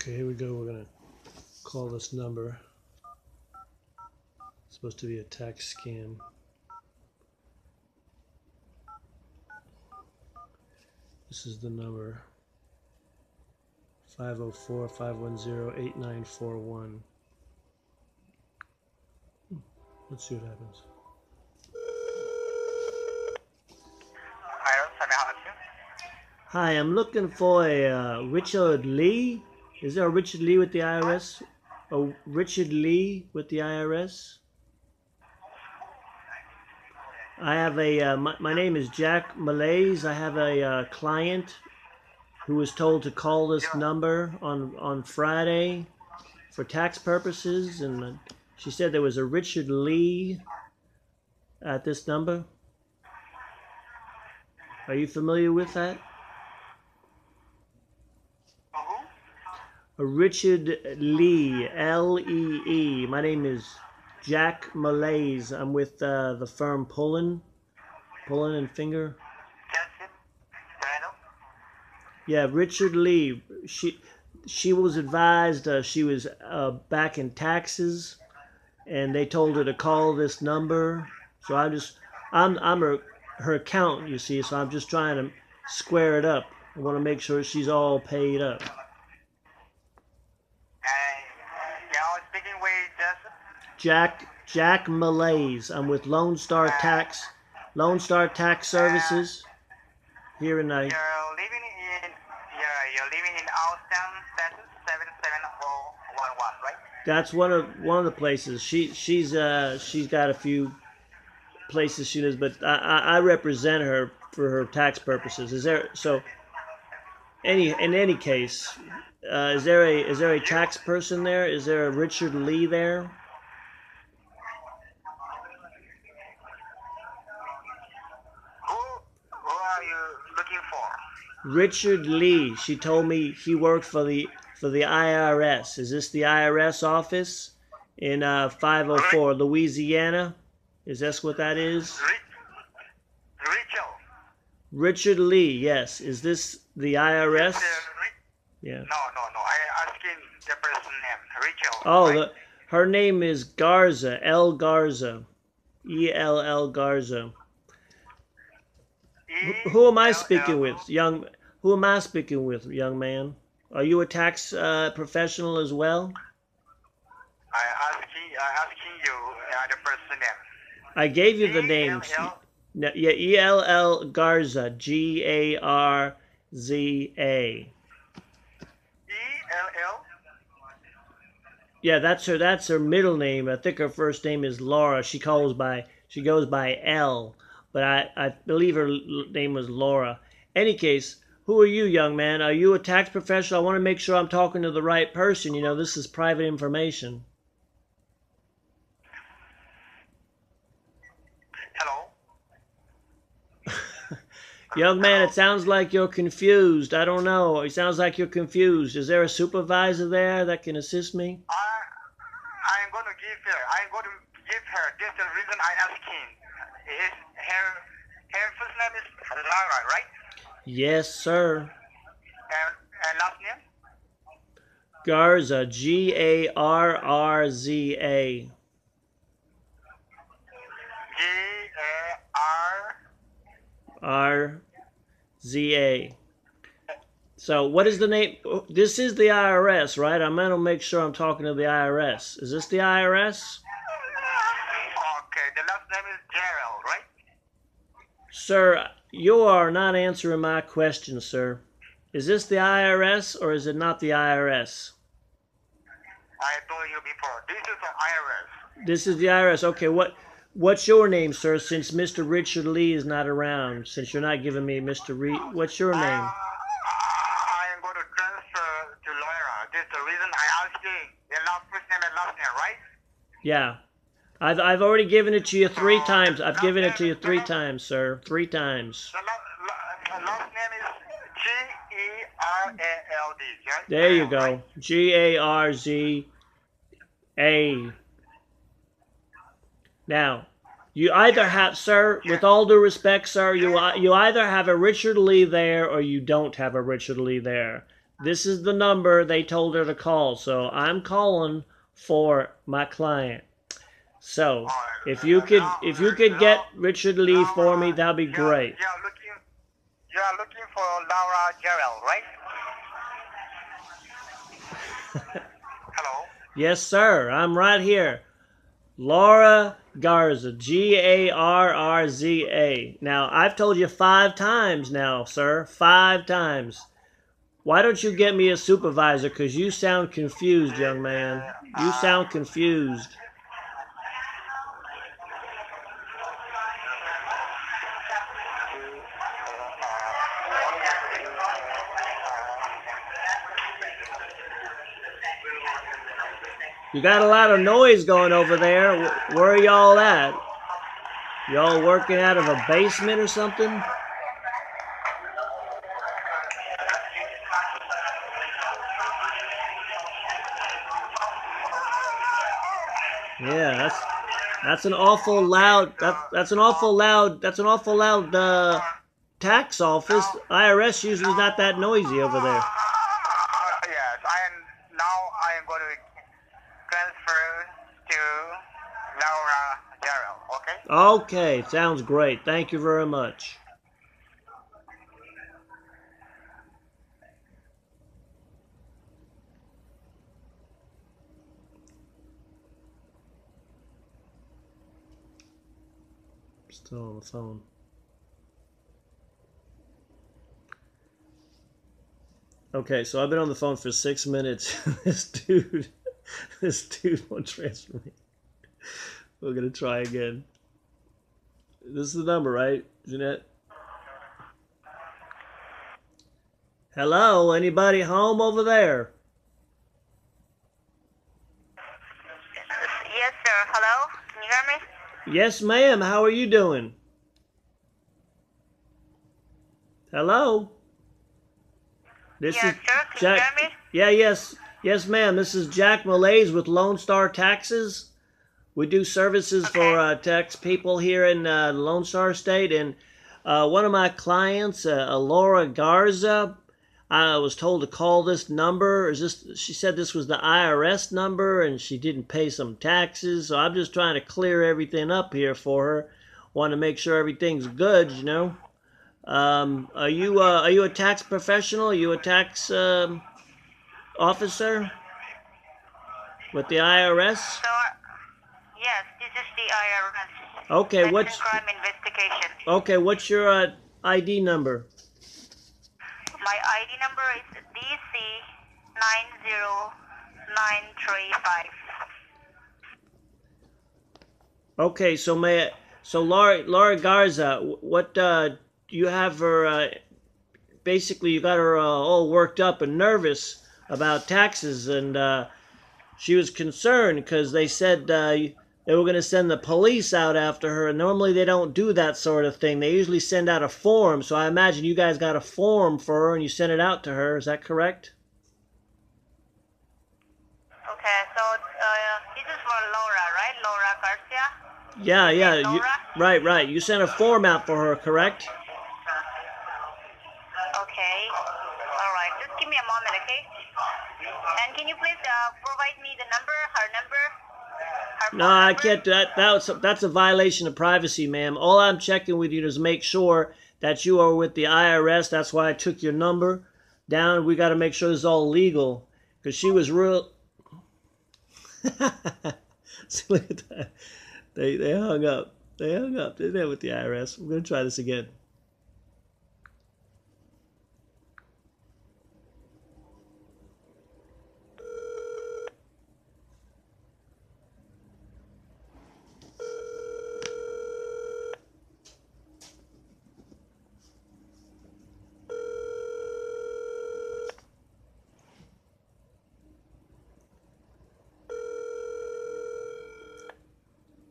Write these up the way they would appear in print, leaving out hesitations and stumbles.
Okay, here we go. We're gonna call this number. It's supposed to be a tax scam. This is the number 504-510-8941. Let's see what happens. Hi, I'm looking for a Richard Lee. Is there a Richard Lee with the IRS? A Richard Lee with the IRS? I have a, my name is Jack Malays. I have a client who was told to call this number on Friday for tax purposes, and she said there was a Richard Lee at this number. Are you familiar with that? A Richard Lee, L-E-E. My name is Jack Malays. I'm with the firm Pullen and Finger. Yeah, Richard Lee. She was advised she was back in taxes, and they told her to call this number. So I'm her accountant, you see. So I'm just trying to square it up. I want to make sure she's all paid up. Jack Malays. I'm with Lone Star Tax Services here in You're living in Austin, Texas, 77011, right? That's one of the places. She's got a few places she lives, but I represent her for her tax purposes. Is there in any case, is there a tax person there? Is there a Richard Lee there? Who are you looking for? Richard Lee. She told me he worked for the IRS. Is this the IRS office in 504 Louisiana? Is that what that is? Richard Lee. Yes. Is this the IRS? Yeah. No. I asking the person name. Rachel. Oh, right? her name is Garza. L. Garza. E-L-L Garza. Who am I speaking with, Who am I speaking with, young man? Are you a tax professional as well? I asking you the person name. I gave you the name. Yeah, E-L-L Garza. G-A-R-Z-A. E-L-L? Yeah, that's her middle name. I think her first name is Laura. She goes by L, but I believe her name was Laura. Any case, who are you, young man? Are you a tax professional? I want to make sure I'm talking to the right person. You know, this is private information. Hello? Young man, it sounds like you're confused. I don't know. It sounds like you're confused. Is there a supervisor there that can assist me? I'm going to give her. This is the reason I asking. Her first name is Lara, right? Yes, sir. And last name? Garza. G-A-R-R-Z-A. R-Z-A. So what is the name? This is the IRS, right? I'm going to make sure I'm talking to the IRS. Is this the IRS? Okay, the last name is Gerald, right? Sir, you are not answering my question, sir. Is this the IRS or is it not the IRS? I told you before. This is the IRS. This is the IRS. Okay, what's your name, sir, since Mr. Richard Lee is not around? Since you're not giving me Mr. Reed, what's your name? I am going to transfer to Laura. This is the reason I asked you the first name and last name, right? Yeah. I've already given it to you 3 times. I've given it to you 3 times, sir. 3 times. The last name is G-E-R-A-L-D, right? There you go. G-A-R-Z-A. Now, you either have, sir, with all due respect, sir, you either have a Richard Lee there or you don't have a Richard Lee there. This is the number they told her to call. So I'm calling for my client. So if you could get Richard Lee for me, that'd be great. You are looking for Laura Jarrell, right? Hello? Yes, sir. I'm right here. Laura Garza, Garrza. Now, I've told you 5 times now, sir. 5 times. Why don't you get me a supervisor? Because you sound confused, young man. You sound confused. You got a lot of noise going over there. Where are y'all at? Y'all working out of a basement or something? Yeah, that's an awful loud. That's an awful loud. That's an awful loud tax office. IRS usually is not that noisy over there. Yes, I am going to transfer to Laura Jarrell, okay? Okay, sounds great. Thank you very much. Still on the phone. Okay, so I've been on the phone for 6 minutes. This dude won't transfer me. We're gonna try again. This is the number, right, Jeanette? Hello, anybody home over there? Yes, sir. Hello? Can you hear me? Yes, ma'am. How are you doing? Hello? This Yes, is sir. Can Jack. you hear me? Yeah, yes, ma'am. This is Jack Malays with Lone Star Taxes. We do services for tax people here in Lone Star State, and one of my clients, Laura Garza, I was told to call this number. She said this was the IRS number, and she didn't pay some taxes. So I'm just trying to clear everything up here for her. Want to make sure everything's good, you know. Are you a tax professional? Are you a tax officer with the IRS? So, yes, this is the IRS. Okay, Section Crime Investigation. Okay, what's your ID number? My ID number is DC90935. Okay, so Laura Garza, what you have her? Basically, you got her all worked up and nervous about taxes, and she was concerned because they said they were going to send the police out after her. And normally they don't do that sort of thing. They usually send out a form. So I imagine you guys got a form for her and you sent it out to her. Is that correct? Okay, so this is for Laura, right? Laura Garcia? Yeah. Right. You sent a form out for her, correct? Okay. All right. Just give me a moment, okay? And can you please provide me the number, her number? No, I can't do that. That's a violation of privacy, ma'am. All I'm checking with you is make sure that you are with the IRS. That's why I took your number down. We got to make sure this is all legal because she was real. See, look at that. They hung up. They're there with the IRS. We're gonna try this again.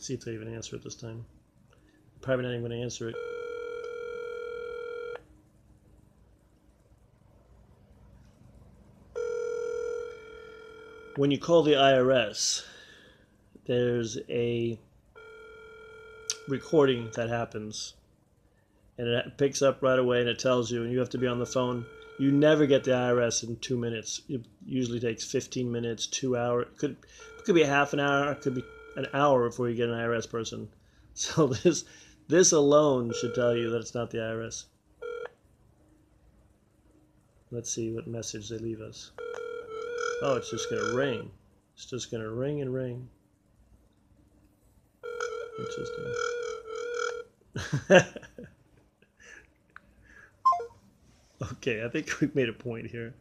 See if they even answer it this time. Probably not even going to answer it. When you call the IRS, there's a recording that happens. And it picks up right away and it tells you, and you have to be on the phone You never get the IRS in 2 minutes. It usually takes 15 minutes, 2 hours. Could be a half an hour. It could be an hour before you get an IRS person. So this alone should tell you that it's not the IRS. Let's see what message they leave us. Oh, it's just gonna ring. It's just gonna ring and ring. Interesting. Okay, I think we've made a point here.